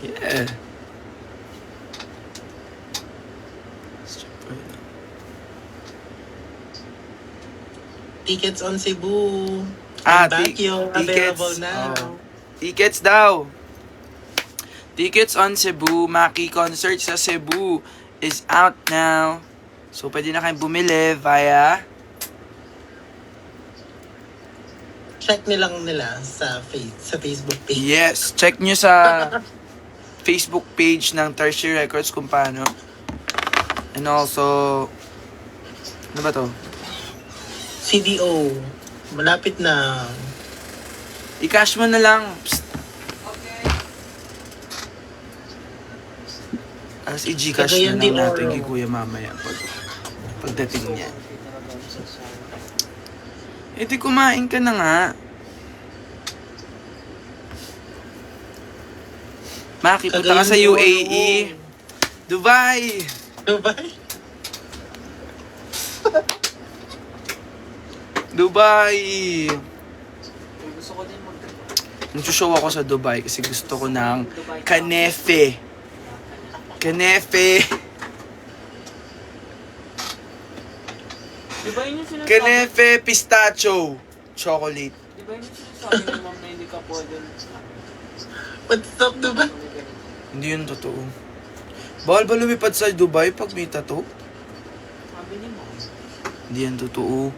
Yeah. Tickets on Cebu and Baguio available tickets. now. Oh. Tickets daw. Tickets on Cebu. Maki concert sa Cebu is out now. So, pwede na kayong bumili via... Check nilang nila sa Facebook page. Yes. Check nyo sa Facebook page ng Tertiary Records kung paano. And also... Ano ba to? CDO. Malapit na. I-cash mo na lang. Psst. As i-Gcash na Cagayan de lang natin Oro. kay Kuya mamaya pagdating niya. Eh di kumain ka na nga. Maki, punta ka Cagayan sa de Oro. UAE. Dubai! Dubai? Dubai! Gusto ko din Nagsushow ako sa Dubai kasi gusto ko ng kanefe. Kanefe! Di ba yun yung sinasabi? Kanefe pistachio chocolate. Di ba yun yung sinasabi ni ma'am na hindi ka pwede? What's up, Dubai? Hindi yun totoo. Bawal ba lumipad sa Dubai pag may tattoo? Sabi ni ma'am. Hindi yan totoo.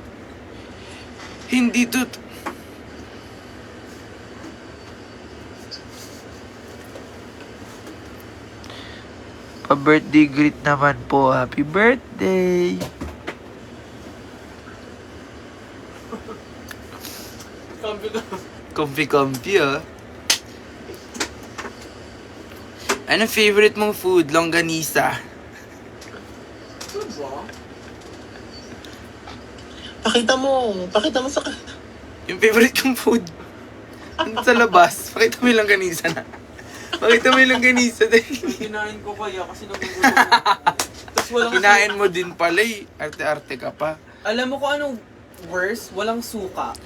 Hindi totoo. Pa-birthday greet naman po. Happy birthday! Comfy ah. Anong favorite mong food? Longganisa. Diba? Pakita mo sa... Yung favorite kong food. Ano sa labas? Pakita mo yung longganisa na. Pakita mo yung longganisa din. Kinain ko kaya kasi nagugulo ko. Tapos walang Kinain mo din pala eh. Arte-arte ka pa. Alam mo kung anong worse? Walang suka.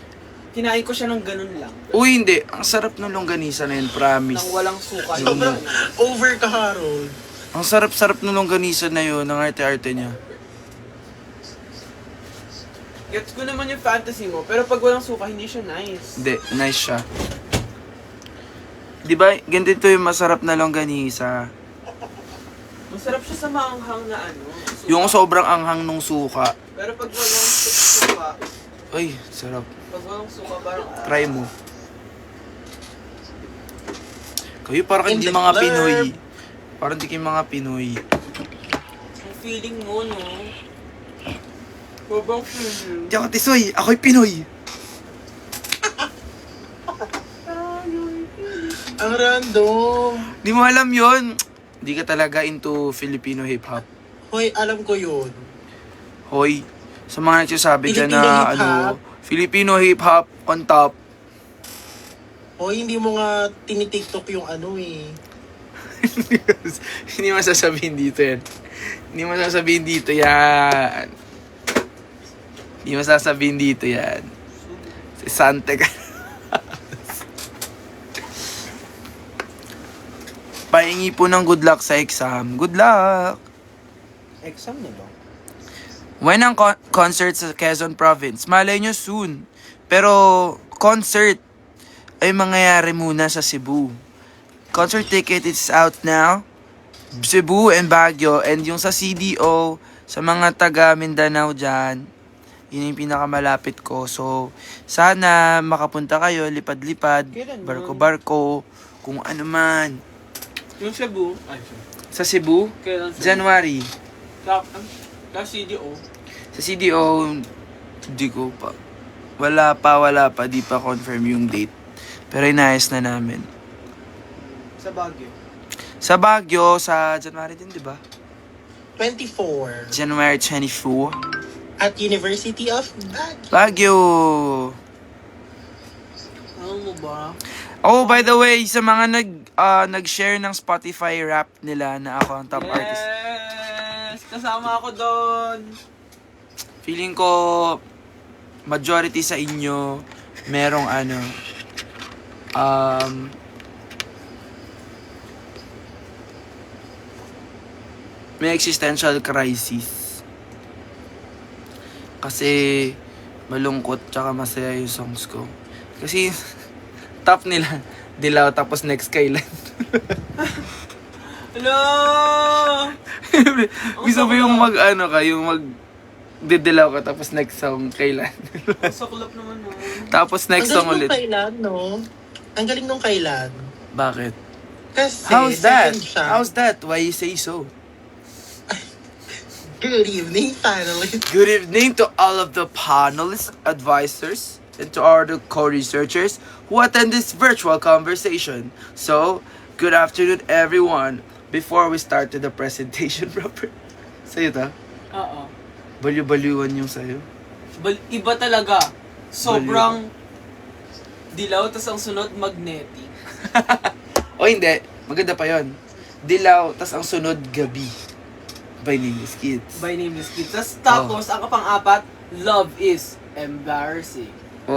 Kinain ko siya ng ganun lang. Uy, hindi. Ang sarap ng longganisa na yun, promise. Nang walang suka. Yung Sobrang over ka, Harold. Ang sarap-sarap ng longganisa na yun, ng arte-arte niya. Gets ko naman yung fantasy mo, pero pag walang suka, hindi siya nice. Hindi, nice siya. Di ba, ganito yung masarap na longganisa. Masarap siya sa maanghang na ano. Suka. Yung sobrang anghang nung suka. Pero pag walang suka, Ay, sarap. pag walang suka, parang... Try mo. Kayo parang In hindi the mga club. Pinoy. Parang hindi kayo mga Pinoy. Ang feeling mo, no? Babang feeling. Di ako tisoy, ako'y Pinoy. Ang random. Di mo alam yon. Hindi ka talaga into Filipino hip-hop. Hoy, alam ko yun. Hoy, sa mga nagsasabi ka Filipino na hip-hop? Filipino hip-hop on top. Hoy, hindi mo nga tinitiktok yung ano eh. Hindi mo sasabihin dito yan. Hindi mo sasabihin dito yan. Hindi mo sasabihin dito yan. Si Sante ka. Pahingi po ng good luck sa exam. Good luck! Exam na ba? When ang concert sa Quezon Province? Malay nyo soon. Pero concert ay mangyayari muna sa Cebu. Concert ticket is out now. Cebu and Baguio. And yung sa CDO, sa mga taga Mindanao dyan, yun yung pinakamalapit ko. So, sana makapunta kayo, lipad-lipad, Kailan yun? barko-barko, kung ano man. Yung Cebu. Ay, Sa Cebu, kailan Cebu? January. Sa CDO. Sa CDO, hindi ko pa. Wala pa. Di pa confirm yung date. Pero inayos na namin. Sa Baguio. Sa Baguio, sa January din, di ba? 24. January 24. At University of Baguio. Baguio! Ano mo ba? Oh, by the way, sa mga nag-share ng Spotify rap nila na ako ang top artist. Yes! Kasama ako doon. Feeling ko, majority sa inyo, merong may existential crisis. Kasi malungkot tsaka masaya yung songs ko. Kasi top nila, Dilaw tapos next kailan. Hello! Gusto mo yung didilaw ka tapos next song kailan. Ang saklap naman no. Tapos next song Ang galing ulit. nung kailan, no? Ang galing nung kailan. Bakit? Kasi, How's that? second siya. How's that? Why you say so? Good evening, finally. Good evening to all of the panelists, advisors, and to all the co-researchers who attend this virtual conversation. So, good afternoon everyone. Before we start to the presentation proper. Sa'yo ta? Oo. Baliw-baliwan yung sa'yo. Iba talaga. Sobrang dilaw, tas ang sunod magnetic. O hindi, maganda pa yon. Dilaw, tas ang sunod gabi. By Nameless Kids. By Nameless Kids. Tapos, ang pang-apat, Love is Embarrassing. Oh.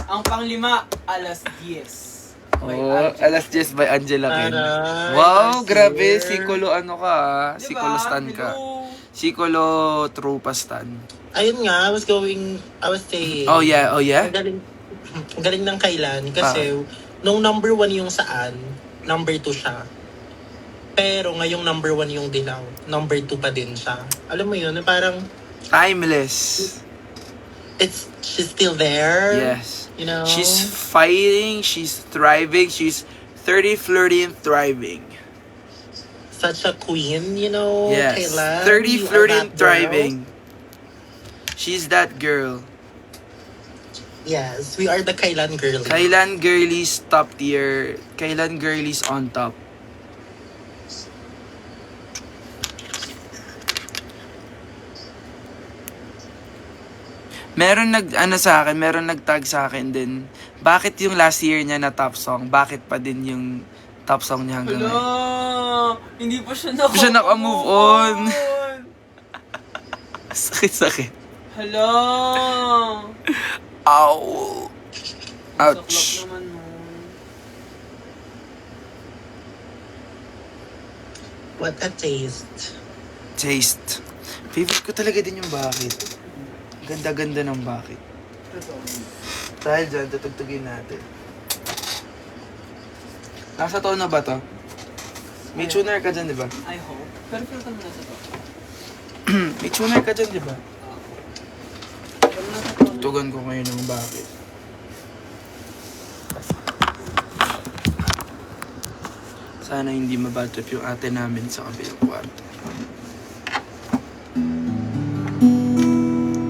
Ang pang-lima, Alas 10. By Oh, Angela. Alas 10 by Angela Ken. Aray, Wow, last grabe. year. Sikolo ano ka ah. Diba? Sikolo stan ka. Hello. Sikolo tropa stan. Ayun nga, I was saying. Oh yeah, oh yeah? Ang galing ng kailan. Kasi, nung number 1 yung Saan, number 2 siya. Pero ngayong number 1 yung Dilaw, number 2 pa din siya. Alam mo yun, parang, Timeless. she's still there. Yes. You know? She's fighting, she's thriving, she's 30, flirty, and thriving. Such a queen, you know? Yes. Kailan. 30, You are flirty, that and girl. thriving. She's that girl. Yes, we are the Kailan girl. Kailan girlies top tier. Kailan girlies on top. Meron nag-tag sa akin din. Bakit yung last year niya na top song? Bakit pa din yung top song niya hanggang ngayon? Hello! Hindi pa siya Hindi siya naka-move on. Sakit-sakit. Hello! Ow! Saklap Ouch. naman mo. What a taste. Taste. Favorite ko talaga din yung bakit. Ganda-ganda ng bakit. Dahil dyan, tutugtugin natin. Nasa tono ba to? May tuner ka dyan, di ba? I hope. Pero feel ka muna sa to. May tuner ka dyan, di ba? Pero nasa to. Tutugan ko ngayon ng bakit. Sana hindi mabatrip yung ate namin sa kabilang kwarto.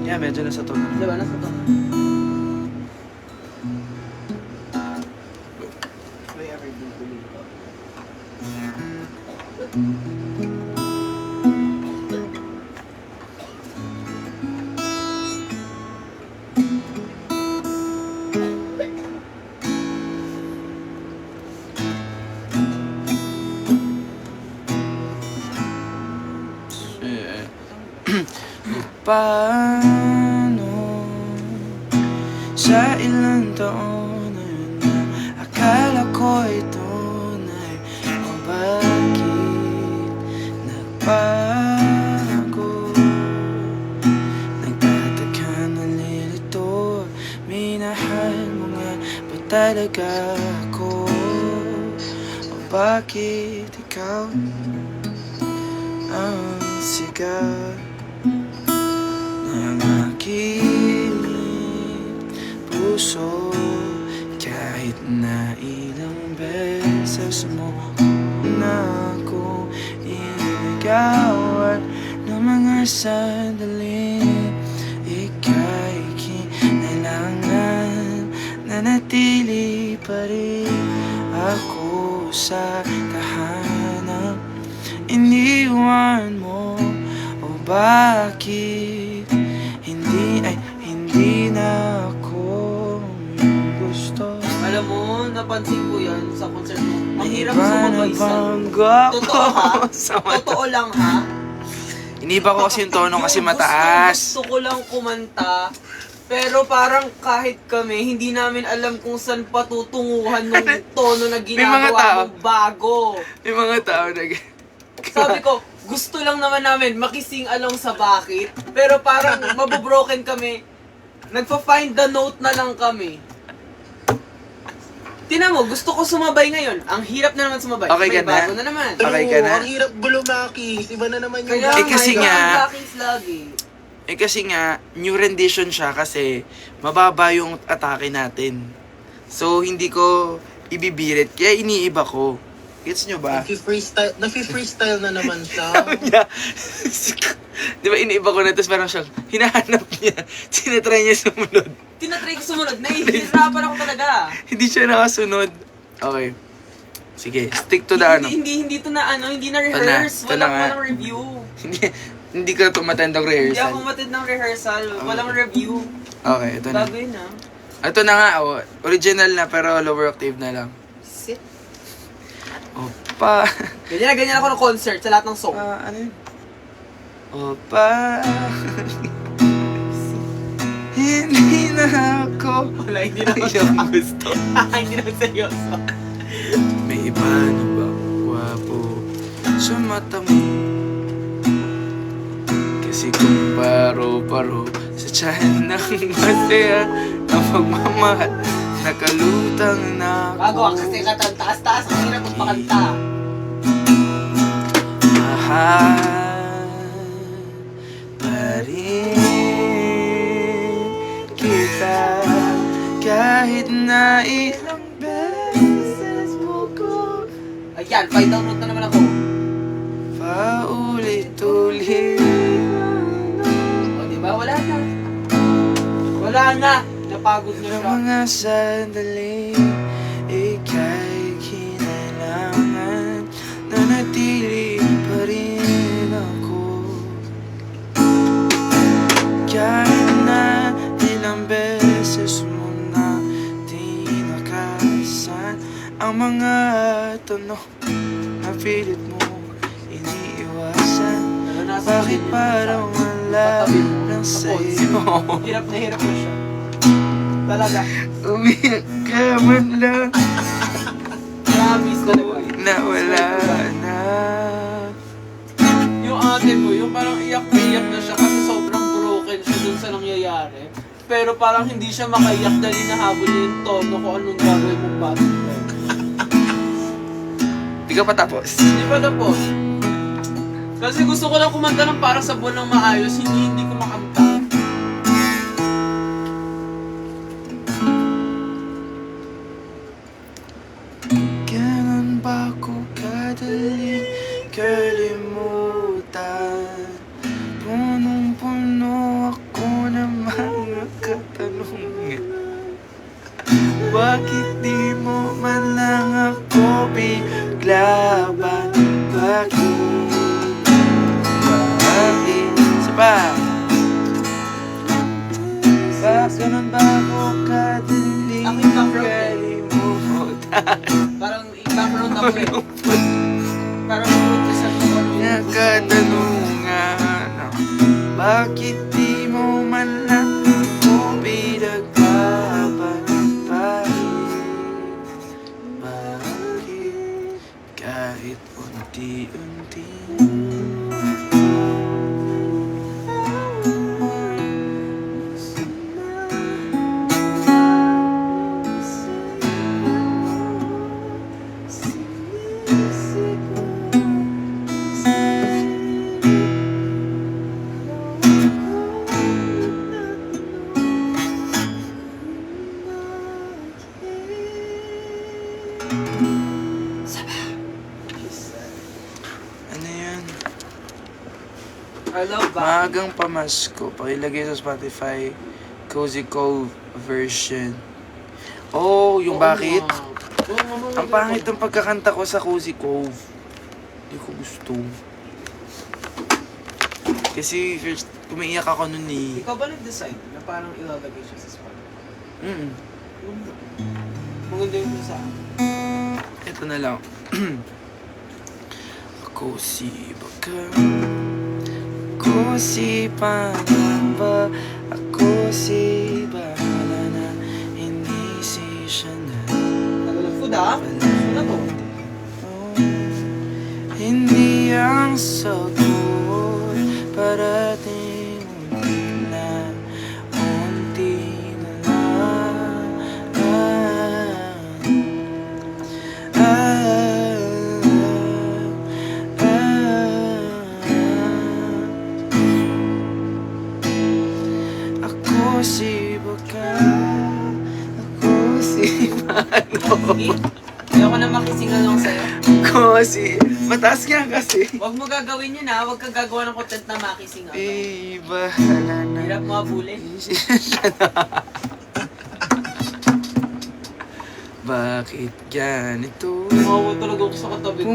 Yeah, medyo nasa tono. Diba? Nasa to. May ever do believe ko. Paano sa ilang taon na yun na akala ko ito na o bakit nagbago? Nagtataka nalilito, minahal mo nga ba talaga ako? O bakit ikaw ang sigaw ng aking puso? Kahit na ilang beses mo na ako inagawan ng mga sandali, ika'y kinailangan na natili pa rin ako sa tahanan. Iniwan mo, o bakit hindi na ako yung gusto? Alam mo, napansin ko yan sa concert mo. Ang hirap Iba na sumabay sa... bang gwapo Totoo ha? sa mata? Totoo lang ha? Iniba ko kasi yung tono kasi Yung mataas. Gusto ko lang kumanta. Pero parang kahit kami, hindi namin alam kung saan patutunguhan ng tono na May mga tao. ginagawa mo bago. May mga tao na Sabi ko, gusto lang naman namin makising along sa bakit. Pero parang mabubroken kami. Nagpa-find the note na lang kami. Tinan mo, gusto ko sumabay ngayon. Ang hirap na naman sumabay. Okay ka May bago na? na naman. Okay ka na? Ang hirap bulumakis. Iba na naman yung Kaya Eh, kasi nga, nga- bakit lagi? Kasi nga, new rendition siya kasi mababa yung atake natin. So, hindi ko ibibirit. Kaya iniiba ko. Gets nyo ba? Nafi-freestyle na naman siya. niya. Di ba iniiba ko na, tapos parang siya, hinahanap niya. Sinatry niya sumunod. Tinatry ko sumunod. Nahihirapan ako talaga. Hindi siya nakasunod. Okay. Sige, stick to the ano. Hindi to na ano, hindi na Ito na, rehearse. ito na nga. Walang review. Hindi ko tumatandang Hindi rehearsal. ako matid ng rehearsal. Walang review. Okay, ito na. Bago yun ah. Ito na nga, oh. Original na pero lower octave na lang. Sit. Opa. Ganyan ako ng concert sa lahat ng song. Ano yun? Opa. Hindi na ako. Wala, hindi naman. Yung gusto. Hindi naman seryoso. May iba na ba gwapo sa mata mo? Kasi kung paro-paro sa tiyan ng masaya na pagmamahal, nakalutang na ako. Bago kasi taas-taas. Ang hirap magpakanta. Mahal pa rin kita kahit na ilang beses mo ko Ayan, find down note na naman ako. paulit-ulit. O, diba? Wala na. Wala na. Napagod na Sa siya. mga sandali, ika'y kinailangan na natili pa rin ako. Kahit na ilang beses mo na tinakasan ang mga tanong na pilit mo iniiwasan. Bakit parang wala lang sa'yo? Hirap na siya. Talaga. Umiyak ka man lang Promise ko na wala na. Yung ate ko, yung parang iyak na siya kasi sobrang broken siya dun sa nangyayari. Pero parang hindi siya makaiyak dahil nahabol niya yung tono kung anong gagawin mong battle. Di ka pa tapos. Hindi pa tapos. Kasi gusto ko lang kumanta ng para sa buwan ng maayos, hindi ko makanta. Kailan ba ko kadaling kalimutan? Punong-puno ako ng mga katanungan. Bakit di mo man lang ako biglaban? Bakit? Isa pa. Ganun ba ako kadaling Ako yung background eh. kalimutan? Parang i-background ako eh. Parang protest ako. Nakatanungan ako, bakit di mo man lang ako pinaglaban? Bakit kahit unti-unti ano yun? I love back. Maagang pamasko, pakilagay sa Spotify, Cozy Cove version. Oh, yung bakit? Ang pangit ng pagkakanta ko sa Cozy Cove. Hindi ko gusto. Kasi first, umiiyak ako nun eh. Ikaw ba nag-decide na parang ilalagay siya sa Spotify? Maganda yung sa akin. Ito na lang. Ako si Baka. Ako si Panamba. Ako si Bahala na. Hindi si siya na. Tagal ng food ah. Ano to? Hindi ang sagot. Parating unti na lang. Ako si Baka, ako si Mano, Ayoko na makisingalong sa'yo. ako si... Mataas nga kasi. Huwag mo gagawin yun ha. Huwag kang gagawa ng content na makisingalong. Bahala na. Hirap mo abulin. Bakit ganito? Tumawa talaga ako sa katabi ko.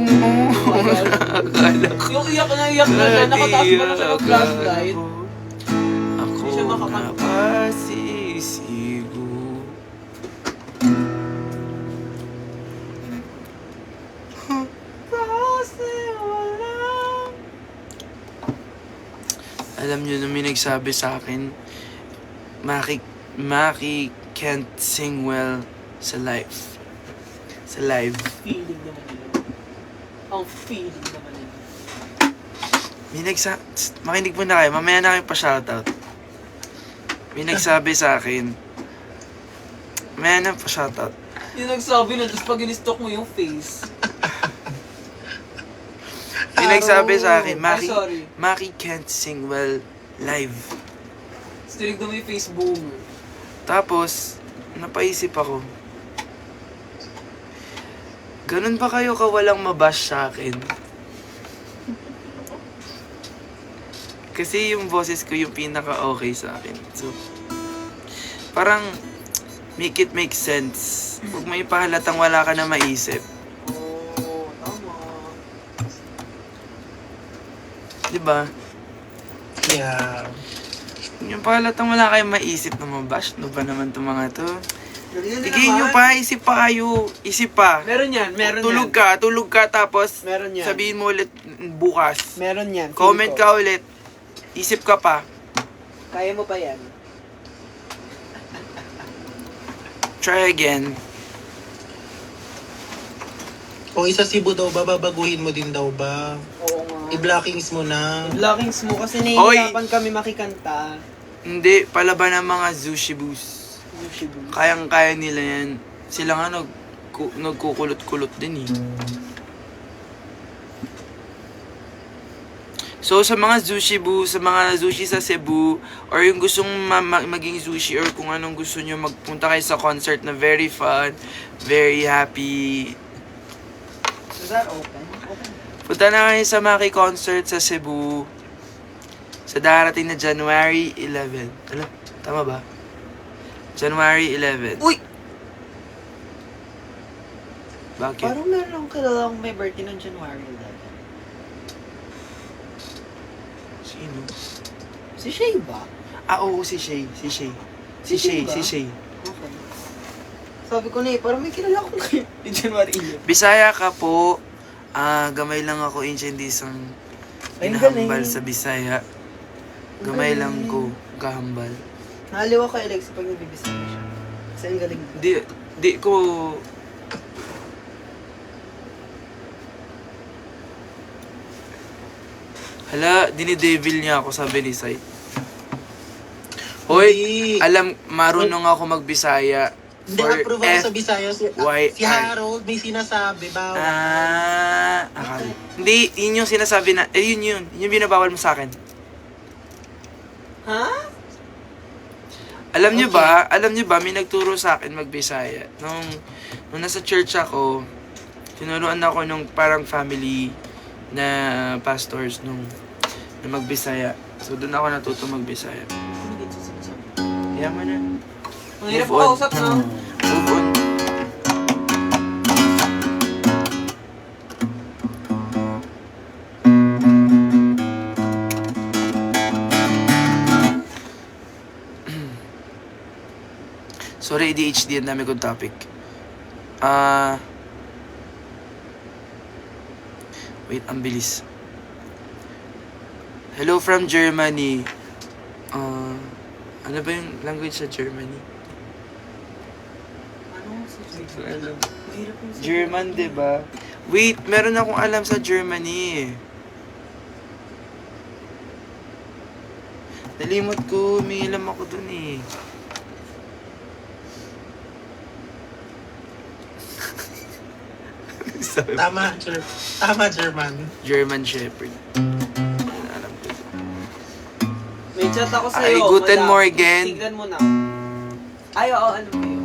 Akala ko. Yung iyak na siya. Nakataas pa na siya ng flashlight. Ako Hindi siya makakanta. napasisigo. Alam nyo na may nagsabi sa akin, Maki can't sing well sa live. Sa live. Feeling naman nila. Ang feeling naman nila. May makinig po na kayo, mamaya na kayo pa-shoutout. May nagsabi sa akin, mamaya na pa-shoutout. Yung nagsabi na, tapos pag in-stalk mo yung face. May nagsabi sa akin, Ay, sorry. Maki can't sing well live. Stilig na may face boomer. Tapos, napaisip ako, ganun ba kayo kawalang mabash sa akin? Kasi yung boses ko yung pinaka-okay sa akin. So, parang, make it make sense. Huwag may pahalatang wala ka na maisip. Oo, tama. Diba? Yeah. Yung pahalatang wala kayong maisip na mabash. Ano ba naman itong mga to? Ganyan na Tigay nyo naman. pa, isip pa kayo. Isip pa. Meron yan, meron Tulog yan. ka tapos Meron yan. sabihin mo ulit bukas. Meron yan. Comment feel ko. ka ulit. Isip ka pa. Kaya mo pa yan. Try again. Kung isa Cebu daw ba, babaguhin mo din daw ba? Oo nga. I-blockings mo na. Blockings mo kasi Hoy! nahihirapan kami makikanta. Hindi, palaban ng mga Zushibus. YouTube. Kayang-kaya nila yan. Sila nga nagkukulot-kulot din eh. So sa mga Zushibu, sa mga sushi sa Cebu, or yung gustong maging sushi, or kung anong gusto nyo, magpunta kayo sa concert na very fun, very happy. Is that open? Open. Punta na kayo sa Maki concert sa Cebu sa darating na January 11. Ano? Tama ba? January 11. Uy! Bakit? Parang meron akong kilalang may birthday ng January 11. Sino? Si Shay ba? Ah, oo, si Shay. Si Shay. Si Shay ba? Si Shay. Okay. Sabi ko na parang may kilala akong kayo ni January 11. Bisaya ka po. Gamay lang ako, hindi isang Ay, inahambal galing. sa Bisaya. Gamay lang ko, kahambal. Nahaliw ako kay Alex pag nabibisaya siya. Kasi ang galing ko. Di ko... Hala, dinidevil niya ako, sabi ni Sai. Hoy, Hindi. marunong ako magbisaya. Hindi, approve ako sa Bisaya. Y- Si Harold may sinasabi, bawal. Akala. Hindi, yun yung sinasabi na, yun yung binabawal mo sa akin. Ha? Alam niyo ba, may nagturo sa akin magbisaya. Nung nasa church ako, tinuruan ako nung parang family na pastors na magbisaya. So doon ako natuto magbisaya. Ano dito sinasabi? Yaman na. Ang hirap Move on. ko kausap na. Move on. Sorry, ADHD, ang dami kong topic. Wait, ang bilis. Hello from Germany. Ano ba yung language sa Germany? Ano sa Hindi ko alam. Mahirap yung German, di ba? Wait, meron akong alam sa Germany. Nalimot ko, may ilam ako dun eh. Sabi, Tama, German. German Shepherd. Alam ko. May chat ako Ay, sa'yo. guten madam. Morgen. Tignan mo na. Ay, oo, ano ba yun?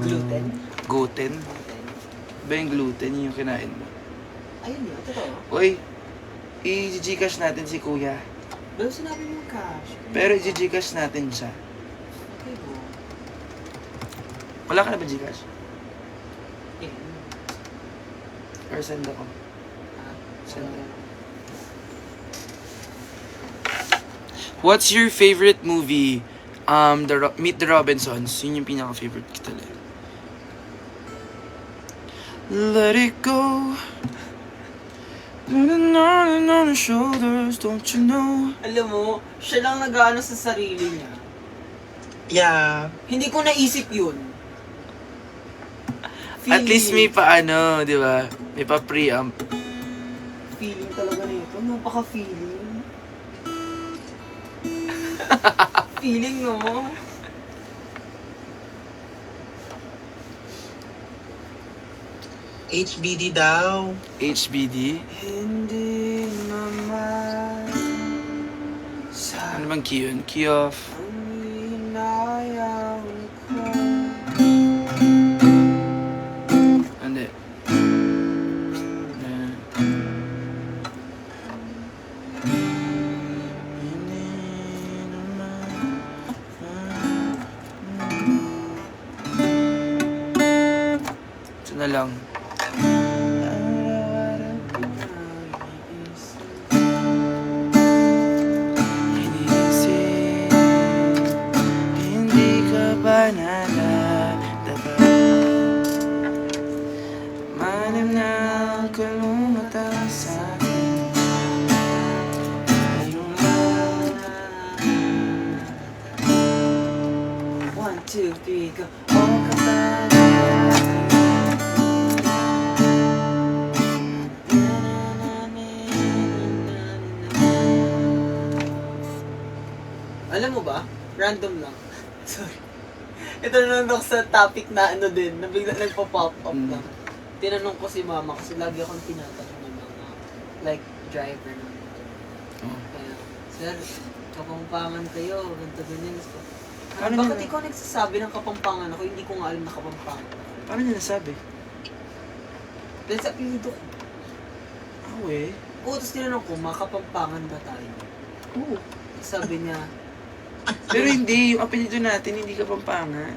Gluten? Gluten? Ba yung gluten yung kinain mo? Ayun yun, totoo. Uy, i-gcash natin si kuya. Pero sinabi mo yung cash. Pero i-gcash natin siya. Okay, bro. Wala ka na ba gcash? Eh, Or send ako? ah, Send wala. ako. What's your favorite movie? Meet the Robinsons. Yun yung pinaka-favorite ko talaga. Let it go. On the shoulders, don't you know? Alam mo, siya lang nag-ano sa sarili niya. Yeah. Hindi ko naisip yun. At least may paano, di ba? May pa-preamp. Feeling talaga nito. Napaka-feeling. Feeling, no? HBD daw. HBD. Hindi naman Ano bang key yun? Key off. ang hinayang ko. Hindi. Ito na lang. Inisip, hindi ka ba naladapat? Manim na kalumata sa akin. Iyong One, two, three, go. Oh, kapag alam mo ba? Random lang. Sorry. Ito na lang sa topic na ano din, na bigla nagpa-pop up lang. Tinanong ko si mama kasi lagi akong tinatanong ng mga like driver na kaya, sir, kapampangan kayo, ganito ganyan. Paano Bakit nila- ikaw nagsasabi ng kapampangan ako, hindi ko nga alam na kapampangan ako. Paano niya nasabi? Dahil sa apelido ko. Eh. Oo, tapos tinanong ko, makapampangan ba tayo? Oo. Sabi niya, Pero hindi, yung apelido natin, hindi ka pampangan.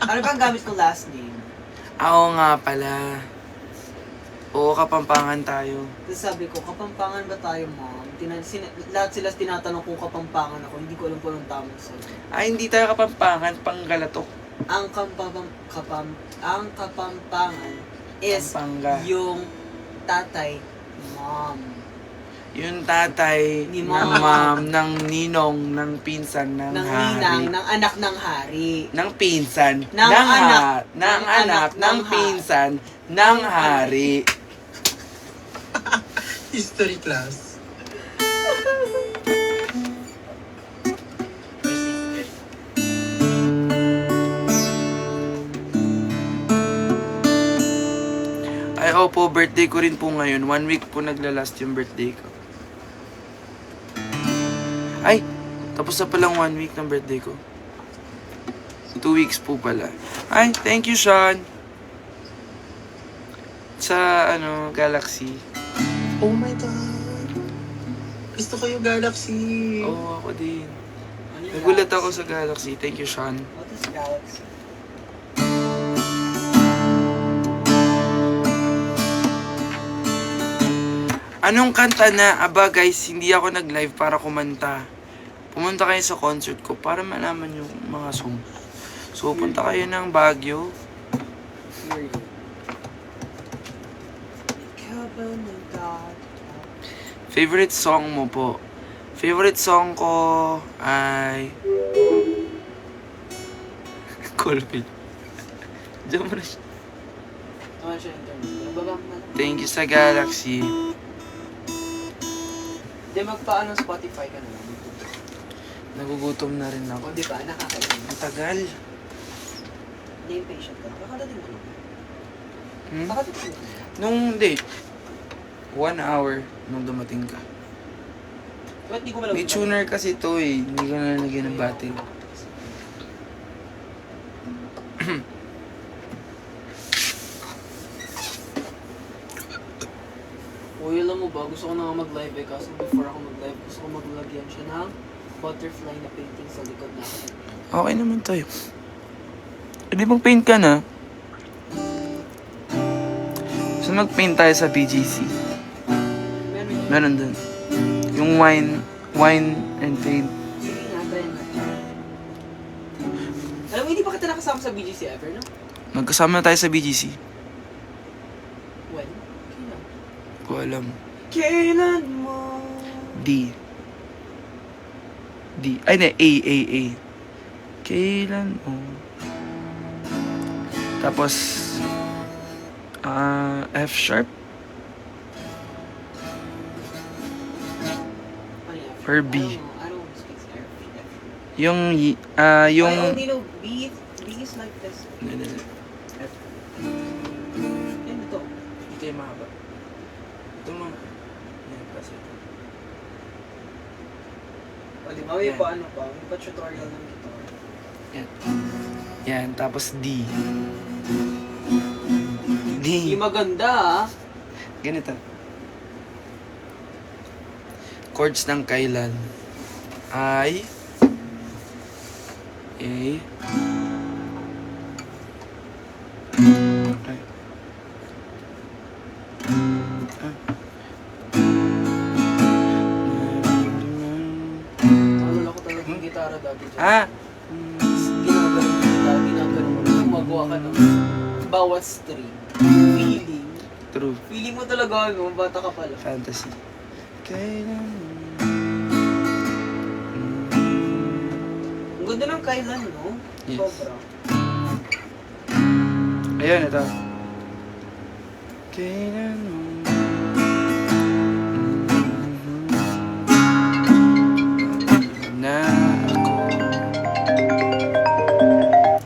ano bang gamit ko last name? Oo nga pala. Oo, kapampangan tayo. Tapos sabi ko, kapampangan ba tayo, mom? Lahat sila tinatanong kung kapampangan ako, hindi ko alam kung anong tamang sabi. Hindi tayo kapampangan, panggalatok. Ang kapampangan is Pampanga. yung tatay, mom. Yung tatay Ni ng mom. mom, ng ninong, ng pinsan, ng Ng hari. ninang, ng anak ng hari. Ng pinsan, Ng ng anak, ng anak, ng pinsan, ng hari. History class. Ay, opo, birthday ko rin po ngayon. 1 week po naglalast yung birthday ko. Ay, tapos na palang 1 week ng birthday ko. 2 weeks po pala. Ay, thank you, Sean. Sa, Galaxy. Oh my God. Gusto ko yung Galaxy. Oo, ako din. Ano yung Nagulat Galaxy? ako sa Galaxy. Thank you, Sean. What is Galaxy? Anong kanta na? Aba, guys, hindi ako nag-live para kumanta. Pumunta kayo sa concert ko para malaman yung mga songs. So, punta kayo ng Baguio. Period. Ikaw ba nagdadaan? Favorite song mo po? Favorite song ko ay... Coolfield. Diyan mo na siya. Naman siya internet. Babang na lang. Thank you sa Galaxy. Di magpaano Spotify ka na lang. Nagugutom na rin ako. O di ba, nakakainin. Ang tagal. Hindi impatient ka. Kakadating mo lang. Hmm? Kakadating mo. Nung, hindi. 1 hour nung dumating ka. Ba't di ko malawag? May tuner kasi to eh. Hindi ko na nalagyan ng battery. Uy, alam mo ba, gusto ko na nga mag-live eh. Kaso before ako mag-live, gusto ko maglagyan siya ng butterfly na painting sa likod na ako. Okay naman tayo. Hindi mag-paint ka na. So mag-paint tayo sa BGC. Meron. Meron dun. Yung wine and paint. Sige nga, try natin. Alam mo, hindi pa kita nakasama sa BGC ever, no? Magkasama na tayo sa BGC. When? Kailan? Ko alam. Kailan mo? D. Ay, hindi. A. Kailan mo? Tapos, F sharp. Ano yan? Or B. I don't speak F. Yung, I yung... only know B. B is like this. F. Yan ito. Ito yung mahaba. Ito mga... Yan, kasi ito. O di ba, may Yan. pa ano pa, may pa tutorial ng guitar. Yan. Yan, tapos D. Hindi D. maganda ah. Ganito. Chords ng kailan. I. A. Ay. Naalala ko talaga yung gitara dati dyan. Ginagawa mo lang, magawa ka ng bawat string. Feeling. True. Feeling mo talaga, ano, bata ka pala. Fantasy. Kailan mo? Ang ganda ng kailan, no? Yes. Sobra. Ayun, ito. Kailan mo? Na ako.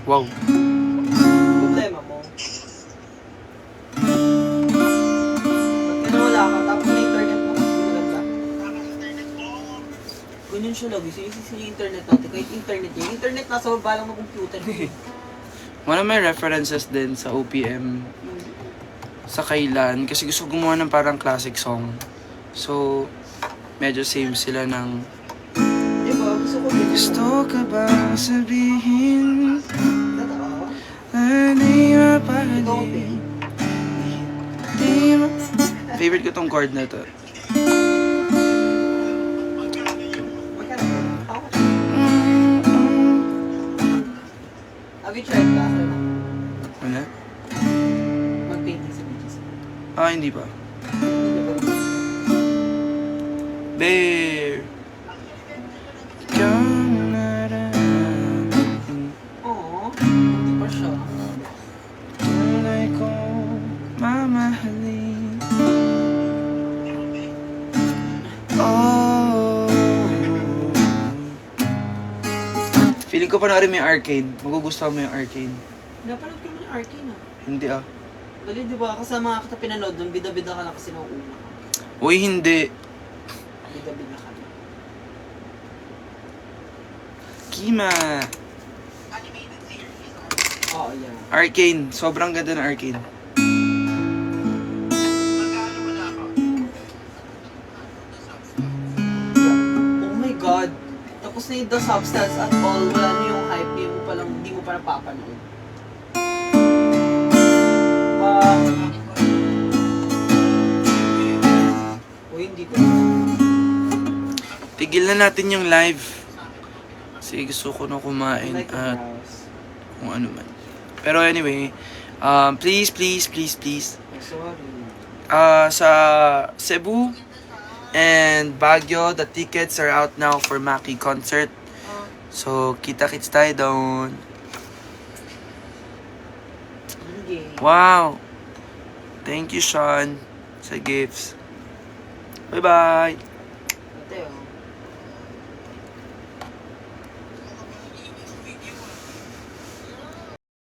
Wow. Problema mo. Pag wala ka, tapos na internet mo, hindi maganda. Ganyan siya lagi. Sinisisi niya yung internet natin. Kahit internet niya. Yung internet nasa baba lang ng computer. One of my references din sa OPM sa kailan kasi gusto gumawa ng parang classic song. So, medyo same sila ng Diba? Gusto ko din. gusto ka ba sabihin Totoo. na di Ikaw, mapahali babe. di ma- Favorite ko tong chord na to. Magkano ba? Ako. Have you tried that? Ano? Mag-painting sa beaches. Hindi pa. Bear. Ikaw na naranasan. Oo. Hindi pa siya. Tunay ko mamahalin. Oh. Feeling ko panoorin mo yung Arcane. Magugustuhan mo yung Arcane. Napanood ko naman yung Arcane ah. Hindi ah. Dali, di ba? Kasama kita pinanood doon, bida-bida ka na kasi nung una. Uy, hindi. Bida-bida ka na. Kima. Oo, yan. Arcane. Sobrang ganda ng Arcane. Oh my God. Tapos na yung The Substance at all, wala na yung hype, hindi mo pa napapanood. Hindi ko. Tigil na natin yung live. Kasi gusto ko na kumain Like at browse. kung ano man. Pero anyway, please, Sorry. sa Cebu and Baguio, the tickets are out now for Maki concert. So, kita-kits tayo doon. Okay. Wow! Thank you, Sean, sa gifts. Bye-bye! ate, oh.